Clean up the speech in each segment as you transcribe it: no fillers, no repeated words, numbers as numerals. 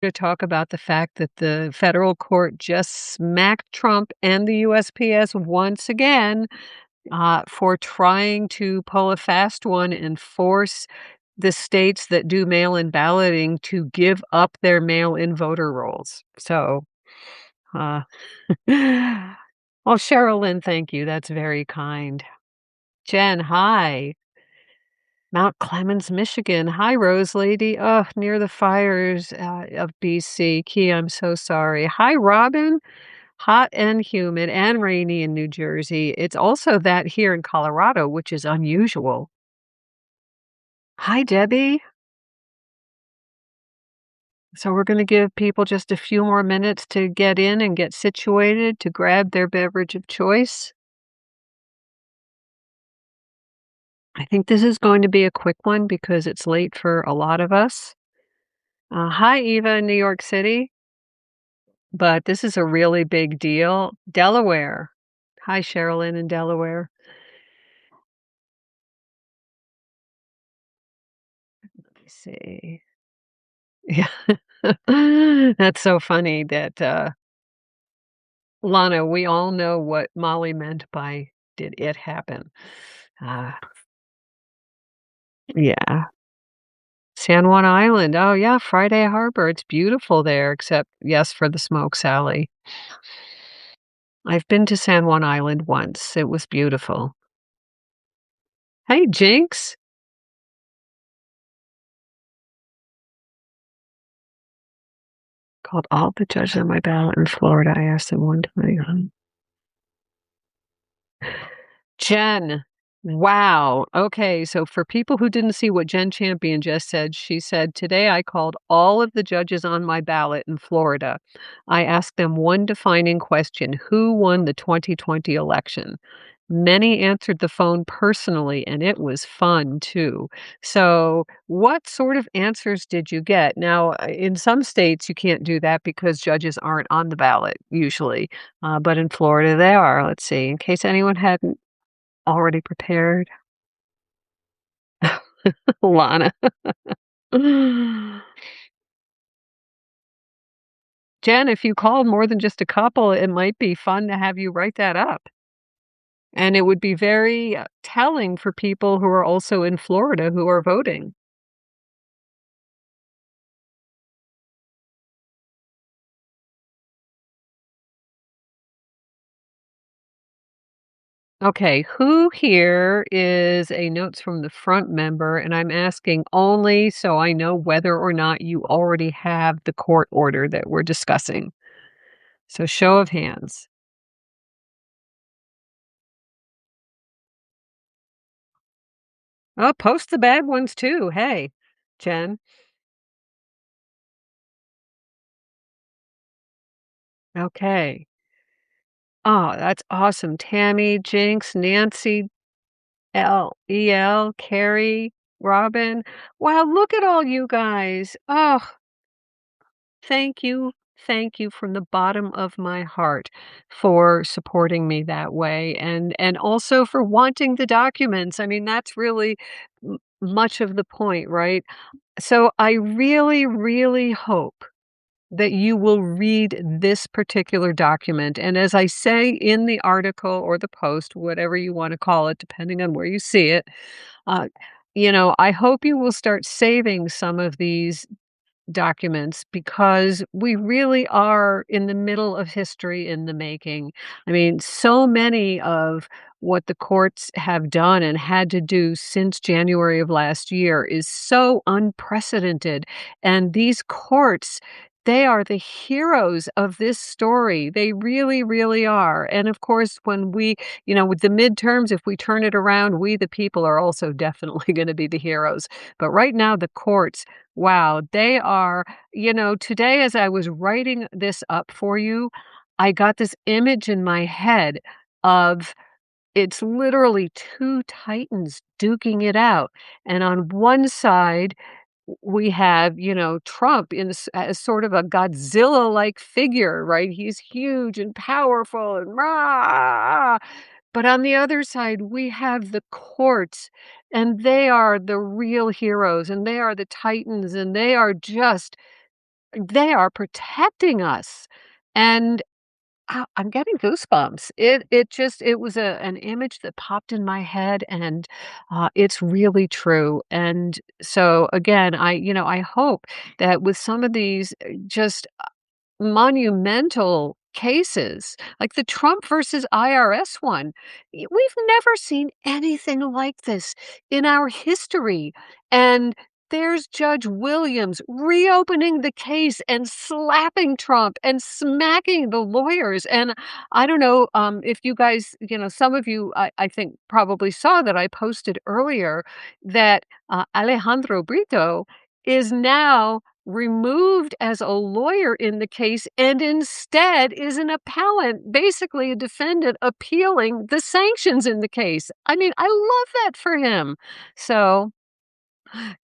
To talk about the fact that the federal court just smacked Trump and the USPS once again for trying to pull a fast one and force the states that do mail in balloting to give up their mail in voter rolls. So, uh, well, Sherilyn, thank you. That's very kind. Jen, hi. Mount Clemens, Michigan. Hi, Rose Lady. Oh, near the fires of BC. Key, I'm so sorry. Hi, Robin. Hot and humid and rainy in New Jersey. It's also that here in Colorado, which is unusual. Hi, Debbie. So we're going to give people just a few more minutes to get in and get situated to grab their beverage of choice. I think this is going to be a quick one because it's late for a lot of us. Hi, Eva in New York City. But this is a really big deal. Delaware. Hi, Sherilyn in Delaware. Let me see. Yeah. That's so funny that, Lana, we all know what Molly meant by "Did it happen?" Uh, yeah. San Juan Island. Oh, yeah, Friday Harbor. It's beautiful there, except, yes, for the smoke, Sally. I've been to San Juan Island once. It was beautiful. Hey, Jinx. Called all the judges on my ballot in Florida. I asked them one time. Jen. Wow. Okay. So for people who didn't see what Jen Champion just said, she said, "Today I called all of the judges on my ballot in Florida. I asked them one defining question: who won the 2020 election?" Many answered the phone personally, and it was fun too. So, what sort of answers did you get? Now, in some states, you can't do that because judges aren't on the ballot usually, but in Florida, they are. Let's see, in case anyone hadn't already prepared. Lana. Jen, if you called more than just a couple, it might be fun to have you write that up. And it would be very telling for people who are also in Florida who are voting. Okay, who here is a notes from the front member? And I'm asking only so I know whether or not you already have the court order that we're discussing. So, show of hands. Oh, post the bad ones too. Hey, Jen. Okay. Oh, that's awesome. Tammy, Jinx, Nancy, Carrie, Robin. Wow, look at all you guys. Oh, thank you. Thank you from the bottom of my heart for supporting me that way and also for wanting the documents. I mean, that's really much of the point, right? So I really, really hope that you will read this particular document. And as I say in the article or the post, whatever you want to call it, depending on where you see it, uh, I hope you will start saving some of these documents because we really are in the middle of history in the making. I mean, so many of what the courts have done and had to do since January of last year is so unprecedented. And these courts, they are the heroes of this story. They really, really are. And of course, when with the midterms, if we turn it around, we, the people, are also definitely going to be the heroes. But right now, the courts, wow, they are today as I was writing this up for you, I got this image in my head of it's literally 2 titans duking it out, and on one side, we have, Trump as sort of a Godzilla-like figure, right? He's huge and powerful and rah! But on the other side, we have the courts, and they are the real heroes, and they are the titans, and they are just They are protecting us, and I'm getting goosebumps. It was an image that popped in my head, and, it's really true, and so, again, I hope that with some of these, just monumental cases, like the Trump versus IRS one. We've never seen anything like this in our history. And there's Judge Williams reopening the case and slapping Trump and smacking the lawyers. And I don't know if you guys, some of you, I think, probably saw that I posted earlier that Alejandro Brito is now removed as a lawyer in the case and instead is an appellant, basically a defendant appealing the sanctions in the case. I mean, I love that for him. So,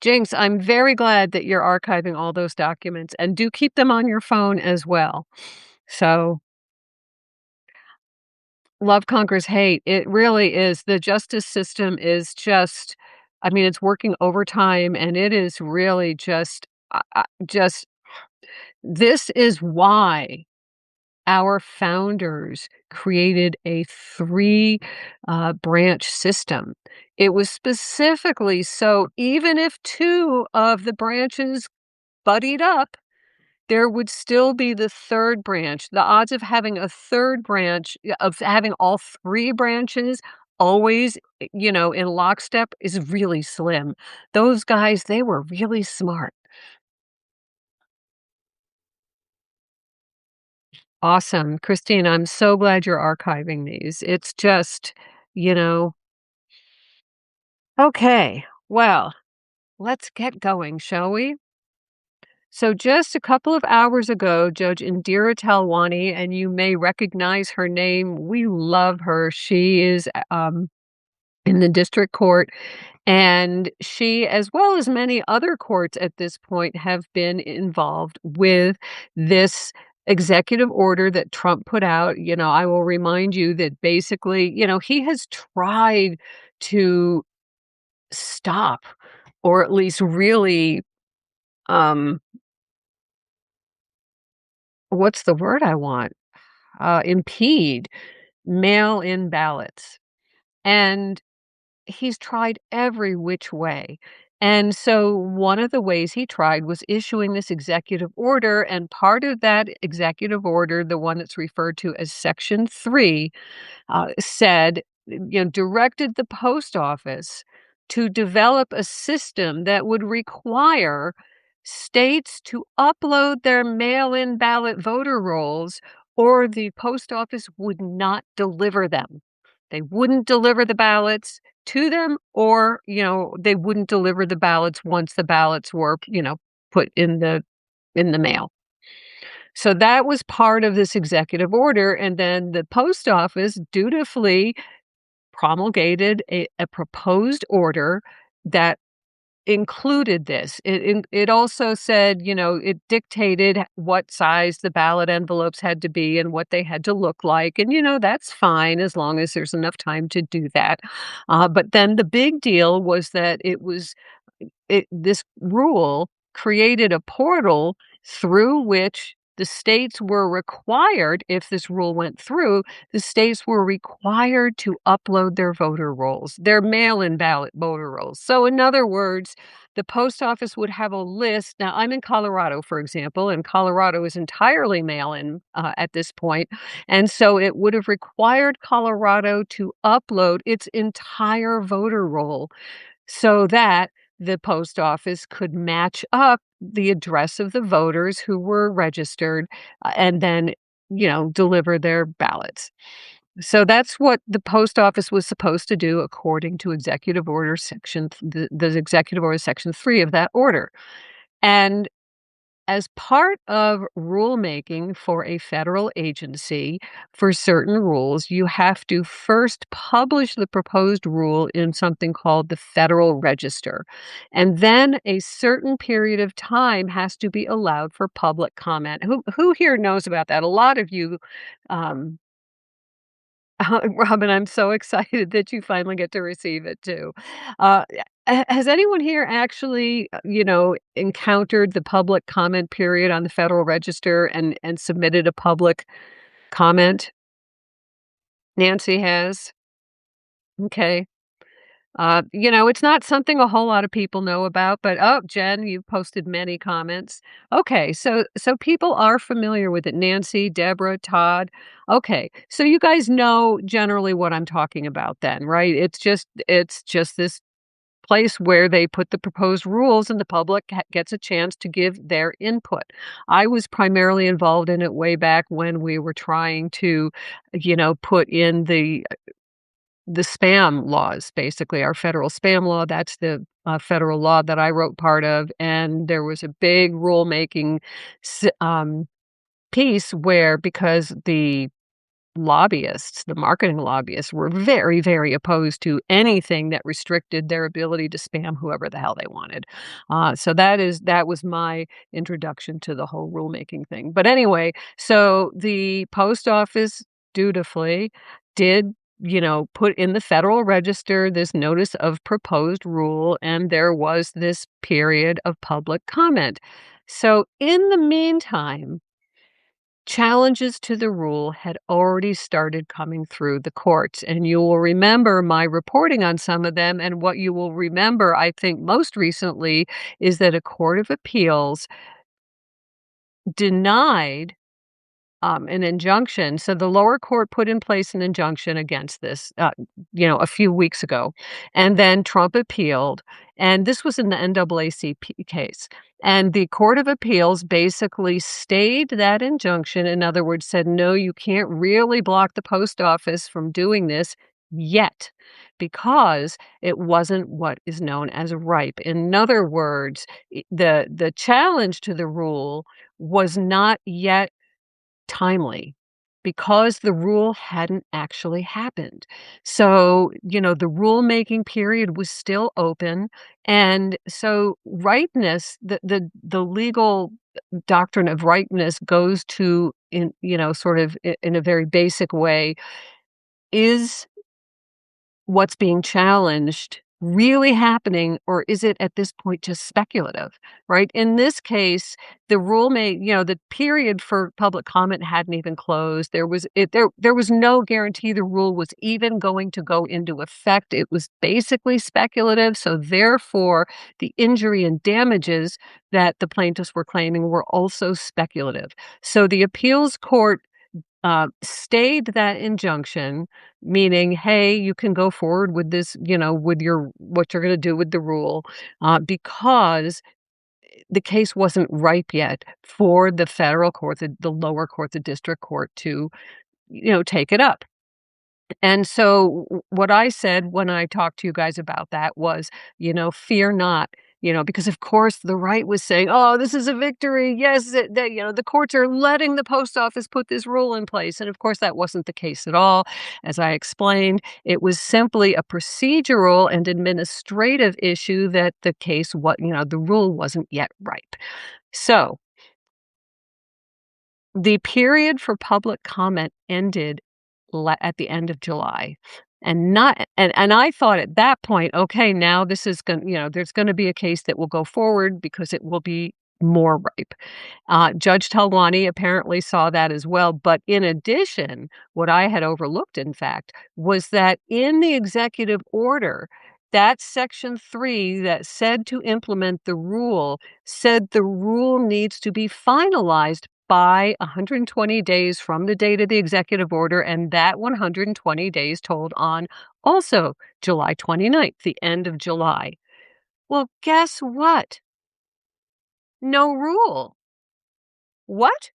Jinx, I'm very glad that you're archiving all those documents and do keep them on your phone as well. So, love conquers hate. It really is. The justice system is just, I mean, it's working overtime and it is really just this is why our founders created a three branch system. It was specifically so even if two of the branches buddied up, there would still be the third branch. The odds of having a third branch, of having all three branches always, in lockstep is really slim. Those guys, they were really smart. Awesome. Christine, I'm so glad you're archiving these. It's just, you know okay, well, let's get going, shall we? So just a couple of hours ago, Judge Indira Talwani, and you may recognize her name. We love her. She is in the district court, and she, as well as many other courts at this point, have been involved with this executive order that Trump put out. I will remind you that basically, he has tried to stop or at least really, um, what's the word I want? Impede mail in ballots. And he's tried every which way. And so one of the ways he tried was issuing this executive order. And part of that executive order, the one that's referred to as Section 3, said, directed the post office to develop a system that would require states to upload their mail in ballot voter rolls, or the post office would not deliver them. They wouldn't deliver the ballots to them, or, they wouldn't deliver the ballots once the ballots were, put in the mail. So that was part of this executive order, and then the post office dutifully promulgated a proposed order that included this. It also said, it dictated what size the ballot envelopes had to be and what they had to look like, and, that's fine as long as there's enough time to do that. But then the big deal was that this rule created a portal through which the states were required, if this rule went through, the states were required to upload their voter rolls, their mail-in ballot voter rolls. So in other words, the post office would have a list. Now, I'm in Colorado, for example, and Colorado is entirely mail-in at this point. And so it would have required Colorado to upload its entire voter roll so that the post office could match up the address of the voters who were registered, and then, deliver their ballots. So that's what the post office was supposed to do according to Executive Order Section the Executive Order Section 3 of that order. And as part of rulemaking for a federal agency for certain rules, you have to first publish the proposed rule in something called the Federal Register. And then a certain period of time has to be allowed for public comment. Who here knows about that? A lot of you, um, Robin, I'm so excited that you finally get to receive it too. Uh, Has anyone here actually, encountered the public comment period on the Federal Register and submitted a public comment? Nancy has? Okay. It's not something a whole lot of people know about, but oh, Jen, you've posted many comments. Okay, so people are familiar with it. Nancy, Deborah, Todd. Okay, so you guys know generally what I'm talking about then, right? It's just this place where they put the proposed rules and the public gets a chance to give their input. I was primarily involved in it way back when we were trying to, put in the spam laws, basically, our federal spam law. That's the federal law that I wrote part of. And there was a big rulemaking piece where, because the marketing lobbyists were very, very opposed to anything that restricted their ability to spam whoever the hell they wanted. So that was my introduction to the whole rulemaking thing. But anyway, so the post office dutifully did, put in the Federal Register this notice of proposed rule, and there was this period of public comment. So in the meantime, challenges to the rule had already started coming through the courts, and you will remember my reporting on some of them. And what you will remember, I think, most recently is that a court of appeals denied an injunction. So the lower court put in place an injunction against this, a few weeks ago, and then Trump appealed, and this was in the NAACP case. And the Court of Appeals basically stayed that injunction. In other words, said, no, you can't really block the post office from doing this yet, because it wasn't what is known as ripe. In other words, the challenge to the rule was not yet timely, because the rule hadn't actually happened. So, the rulemaking period was still open. And so ripeness, the legal doctrine of ripeness goes to, sort of in a very basic way, is what's being challenged really happening, or is it at this point just speculative, right? In this case, the rule the period for public comment hadn't even closed. There was no guarantee the rule was even going to go into effect. It was basically speculative. So therefore, the injury and damages that the plaintiffs were claiming were also speculative. So the appeals court stayed that injunction, meaning, hey, you can go forward with this, with what you're going to do with the rule, because the case wasn't ripe yet for the federal court, the lower court, the district court to, take it up. And so what I said when I talked to you guys about that was, fear not, because of course the right was saying, oh, this is a victory. Yes, the courts are letting the post office put this rule in place. And of course, that wasn't the case at all. As I explained, it was simply a procedural and administrative issue that the rule wasn't yet ripe. So the period for public comment ended at the end of July. And I thought at that point, okay, now this is going, there's going to be a case that will go forward because it will be more ripe. Judge Talwani apparently saw that as well. But in addition, what I had overlooked, in fact, was that in the executive order, that section 3 that said to implement the rule said the rule needs to be finalized by 120 days from the date of the executive order, and that 120 days told on also July 29th, the end of July. Well, guess what? No rule. What?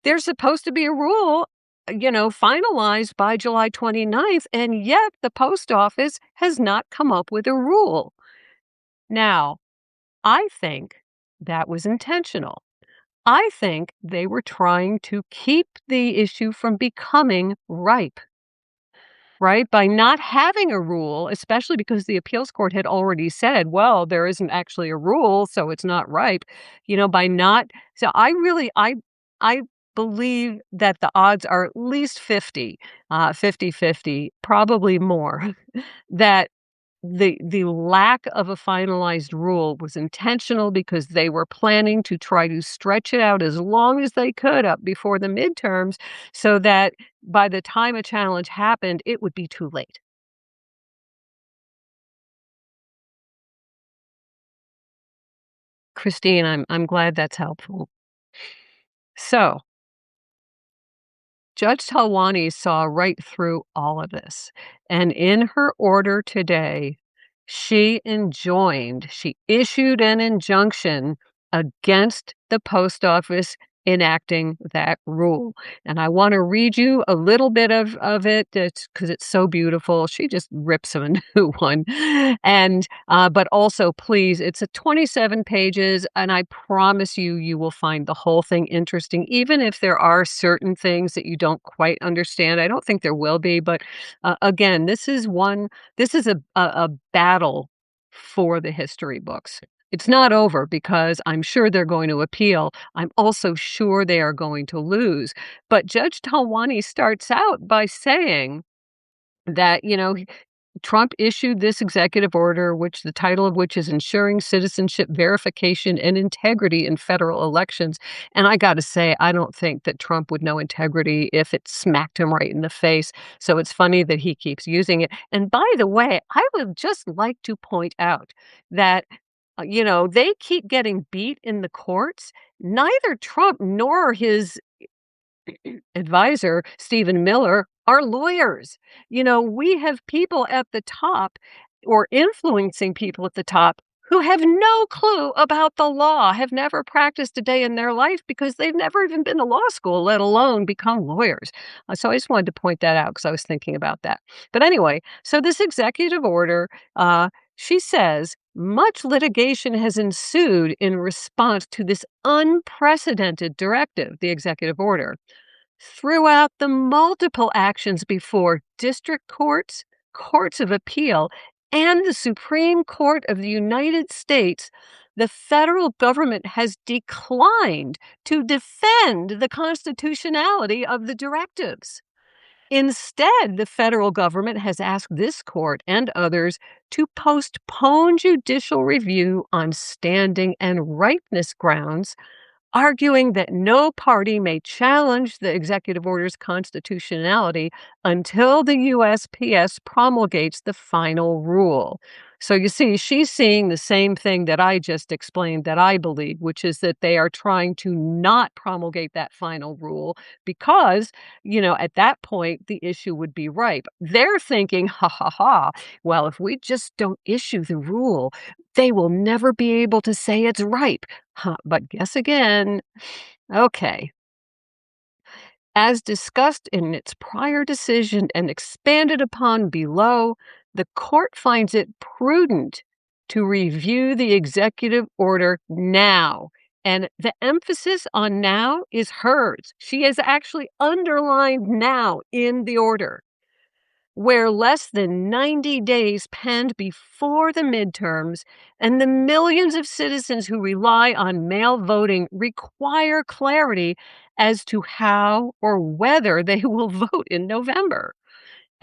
There's supposed to be a rule, finalized by July 29th, and yet the post office has not come up with a rule. Now, I think that was intentional. I think they were trying to keep the issue from becoming ripe, right? By not having a rule, especially because the appeals court had already said, well, there isn't actually a rule, so it's not ripe. By not, so I believe that the odds are at least 50, 50, probably more, that the lack of a finalized rule was intentional because they were planning to try to stretch it out as long as they could up before the midterms so that by the time a challenge happened, it would be too late. Christine, I'm glad that's helpful. So, Judge Talwani saw right through all of this, and in her order today, she issued an injunction against the post office enacting that rule. And I want to read you a little bit of it because it's so beautiful. She just rips him a new one. And but also please, it's a 27 pages, and I promise you you will find the whole thing interesting, even if there are certain things that you don't quite understand. I don't think there will be, but again, this is a battle for the history books. It's not over because I'm sure they're going to appeal. I'm also sure they are going to lose. But Judge Talwani starts out by saying that, Trump issued this executive order, which the title of which is Ensuring Citizenship Verification and Integrity in Federal Elections. And I got to say, I don't think that Trump would know integrity if it smacked him right in the face. So it's funny that he keeps using it. And by the way, I would just like to point out that, they keep getting beat in the courts. Neither Trump nor his advisor, Stephen Miller, are lawyers. We have people at the top or influencing people at the top who have no clue about the law, have never practiced a day in their life because they've never even been to law school, let alone become lawyers. So I just wanted to point that out because I was thinking about that. But anyway, so this executive order, she says, much litigation has ensued in response to this unprecedented directive, the executive order. Throughout the multiple actions before district courts, courts of appeal, and the Supreme Court of the United States, the federal government has declined to defend the constitutionality of the directives. Instead, the federal government has asked this court and others to postpone judicial review on standing and ripeness grounds, arguing that no party may challenge the executive order's constitutionality until the USPS promulgates the final rule. So you see, she's seeing the same thing that I just explained that I believe, which is that they are trying to not promulgate that final rule because, at that point, the issue would be ripe. They're thinking, ha ha ha, well, if we just don't issue the rule, they will never be able to say it's ripe. Huh, but guess again. Okay. As discussed in its prior decision and expanded upon below, the court finds it prudent to review the executive order now. And the emphasis on now is hers. She has actually underlined now in the order where less than 90 days penned before the midterms and the millions of citizens who rely on mail voting require clarity as to how or whether they will vote in November.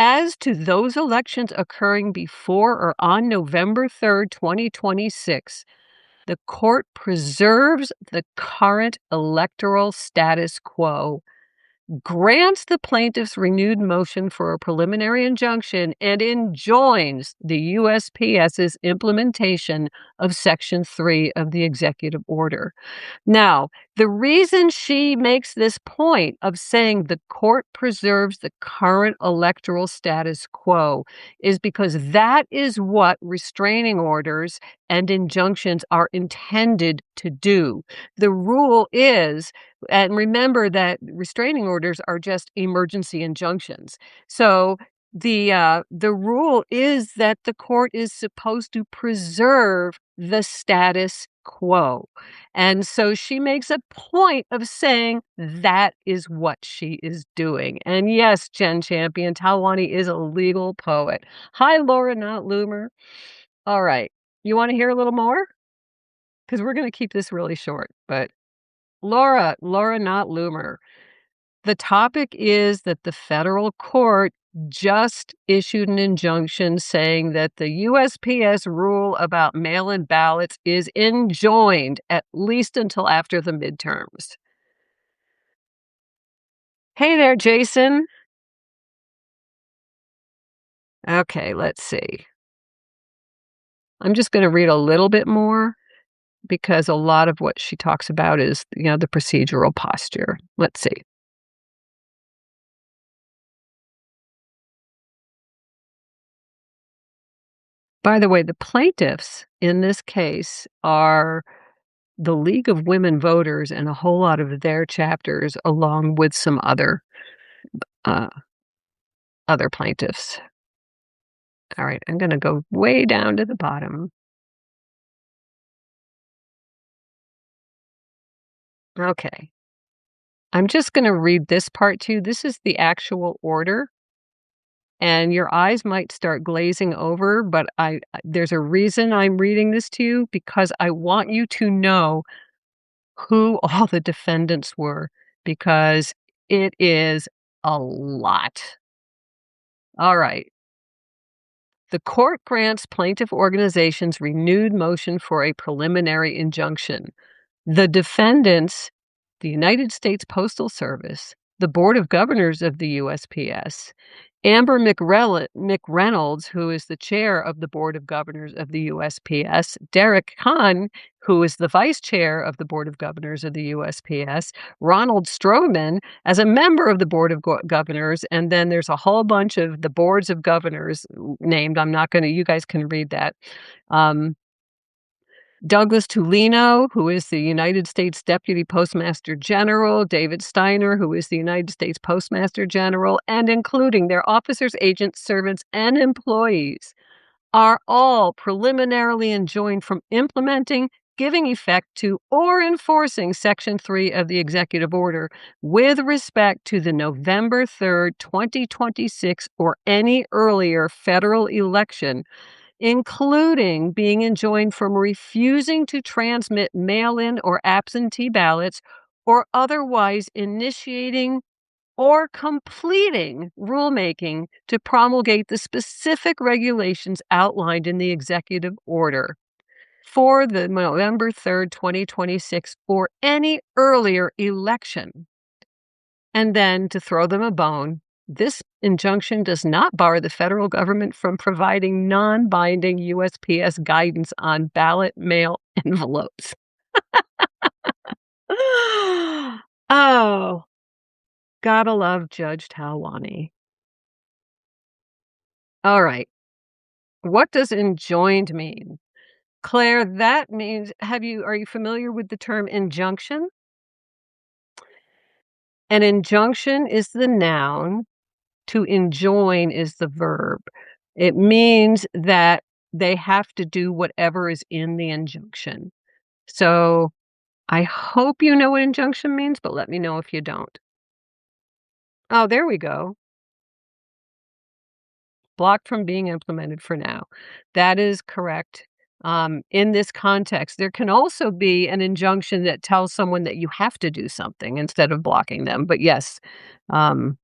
As to those elections occurring before or on November 3rd, 2026, the court preserves the current electoral status quo, grants the plaintiff's renewed motion for a preliminary injunction, and enjoins the USPS's implementation of Section 3 of the executive order. Now, the reason she makes this point of saying the court preserves the current electoral status quo is because that is what restraining orders and injunctions are intended to do. The rule is, and remember that restraining orders are just emergency injunctions. So the rule is that the court is supposed to preserve the status quo. And so she makes a point of saying that is what she is doing. And yes, Jen Champion, Talwani is a legal poet. Hi, Laura, not Loomer. All right. You want to hear a little more? Because we're going to keep this really short. But Laura, not Loomer. The topic is that the federal court just issued an injunction saying that the USPS rule about mail-in ballots is enjoined at least until after the midterms. Hey there, Jason. Okay, let's see. I'm just gonna read a little bit more because a lot of what she talks about is, the procedural posture. Let's see. By the way, the plaintiffs in this case are the League of Women Voters and a whole lot of their chapters, along with some uh, other plaintiffs. All right, I'm gonna go way down to the bottom. Okay. I'm just gonna read this part to you. This is the actual order, and your eyes might start glazing over, but there's a reason I'm reading this to you because I want you to know who all the defendants were because it is a lot. All right. The court grants plaintiff organizations renewed motion for a preliminary injunction. The defendants, the United States Postal Service, the Board of Governors of the USPS, Amber McReynolds, who is the chair of the Board of Governors of the USPS, Derek Kahn, who is the vice chair of the Board of Governors of the USPS, Ronald Stroman as a member of the Board of Governors, and then there's a whole bunch of the boards of governors named. I'm not going to, you guys can read that. Um, Douglas Tulino, who is the United States Deputy Postmaster General, David Steiner, who is the United States Postmaster General, and including their officers, agents, servants, and employees, are all preliminarily enjoined from implementing, giving effect to, or enforcing Section 3 of the executive order with respect to the November 3rd, 2026, or any earlier federal election, including being enjoined from refusing to transmit mail-in or absentee ballots or otherwise initiating or completing rulemaking to promulgate the specific regulations outlined in the executive order for the November 3rd, 2026, or any earlier election. And then to throw them a bone, this injunction does not bar the federal government from providing non-binding USPS guidance on ballot mail envelopes. Oh, gotta love Judge Talwani. All right. What does enjoined mean? Claire, that means are you familiar with the term injunction? An injunction is the noun, to enjoin is the verb. It means that they have to do whatever is in the injunction. So, I hope you know what injunction means, but let me know if you don't. Oh, there we go. Blocked from being implemented for now. That is correct. In this context, there can also be an injunction that tells someone that you have to do something instead of blocking them. But yes, um,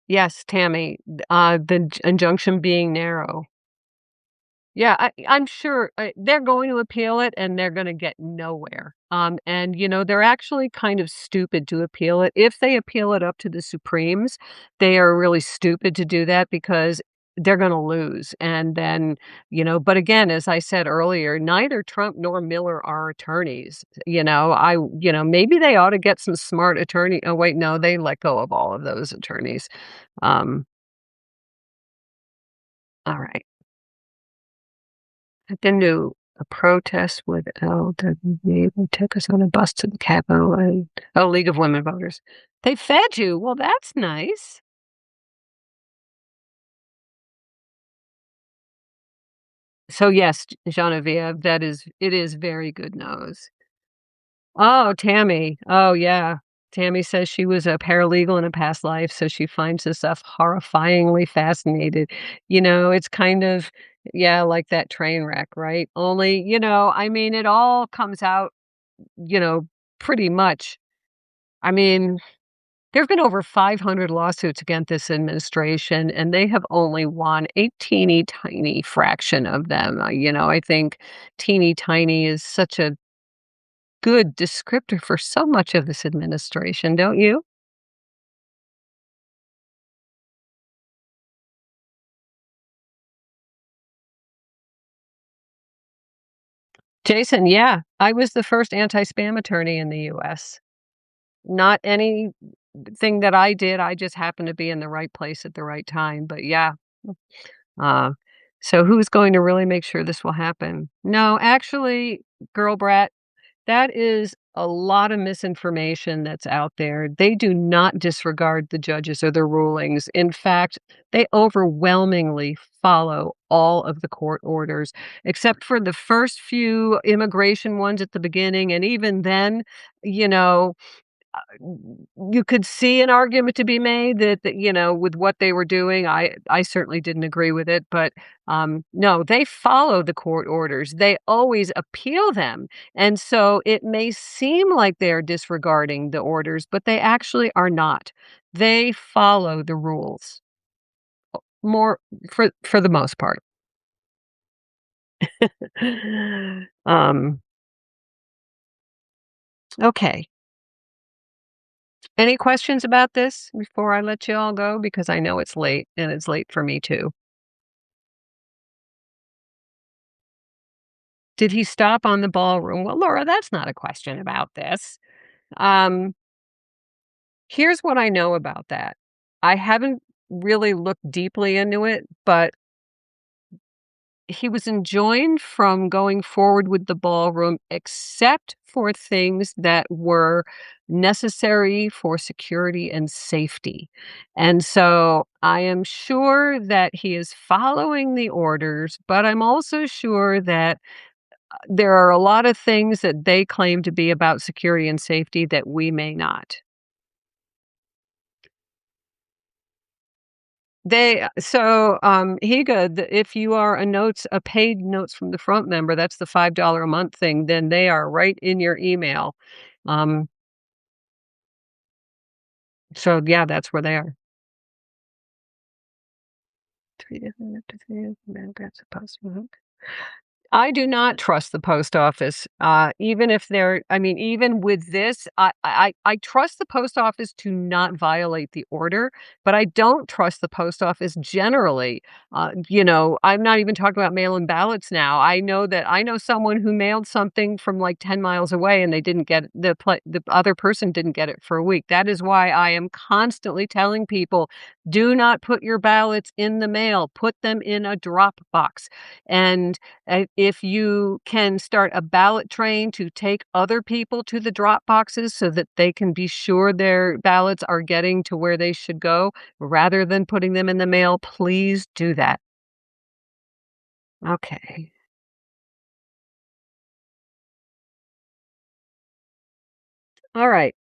yes, Tammy, the injunction being narrow. Yeah, I'm sure they're going to appeal it and they're going to get nowhere. And, they're actually kind of stupid to appeal it. If they appeal it up to the Supremes, they are really stupid to do that because they're going to lose. And then, but again, as I said earlier, neither Trump nor Miller are attorneys. Maybe they ought to get some smart attorney. Oh, wait, no, they let go of all of those attorneys. Um, all right. I've been to a protest with LWV. They took us on a bus to the Capitol. League of Women Voters. They fed you. Well, that's nice. So yes, Genevieve, it is very good news. Oh, Tammy. Oh, yeah. Tammy says she was a paralegal in a past life, so she finds this stuff horrifyingly fascinated. It's kind of, yeah, like that train wreck, right? Only, I mean, it all comes out, you know, pretty much. I mean, There have been over 500 lawsuits against this administration, and they have only won a teeny tiny fraction of them. I think teeny tiny is such a good descriptor for so much of this administration, don't you? Jason, yeah, I was the first anti-spam attorney in the US. Not anything that I did, I just happened to be in the right place at the right time, but yeah. Uh, so who's going to really make sure this will happen? No, actually, girl brat, that is a lot of misinformation that's out there. They do not disregard the judges or the rulings. In fact, they overwhelmingly follow all of the court orders, except for the first few immigration ones at the beginning. And even then, you know, you could see an argument to be made that, with what they were doing, I certainly didn't agree with it, but, no, they follow the court orders. They always appeal them, and so it may seem like they're disregarding the orders, but they actually are not. They follow the rules more for the most part. Um, okay. Any questions about this before I let you all go? Because I know it's late, and it's late for me too. Did he stop on the ballroom? Well, Laura, that's not a question about this. Um, Here's what I know about that. I haven't really looked deeply into it, but he was enjoined from going forward with the ballroom except for things that were necessary for security and safety. And so I am sure that he is following the orders, but I'm also sure that there are a lot of things that they claim to be about security and safety that we may not. Higa, if you are a paid Notes from the Front member, that's the $5 a month thing, then they are right in your email. Um, so yeah, that's where they are. 3 different that's supposed to I do not trust the post office, even if even with this, I trust the post office to not violate the order, but I don't trust the post office generally. I'm not even talking about mail-in ballots now. I know someone who mailed something from like 10 miles away and they didn't get the other person didn't get it for a week. That is why I am constantly telling people, do not put your ballots in the mail. Put them in a drop box. And if you can start a ballot train to take other people to the drop boxes so that they can be sure their ballots are getting to where they should go rather than putting them in the mail, please do that. Okay. All right.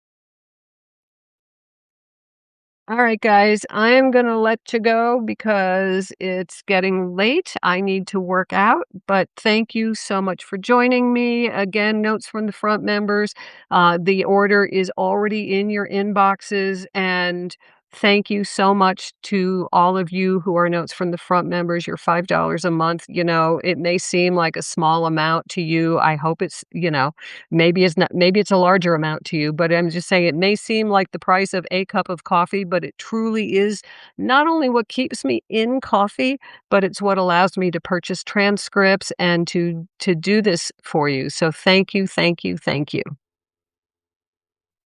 All right, guys, I am going to let you go because it's getting late. I need to work out, but thank you so much for joining me. Again, Notes from the Front members, the order is already in your inboxes, and thank you so much to all of you who are Notes from the Front members. You're $5 a month. It may seem like a small amount to you. I hope maybe it's not, maybe it's a larger amount to you, but I'm just saying it may seem like the price of a cup of coffee, but it truly is not only what keeps me in coffee, but it's what allows me to purchase transcripts and to do this for you. So thank you, thank you, thank you.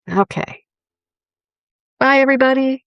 Okay. Bye everybody.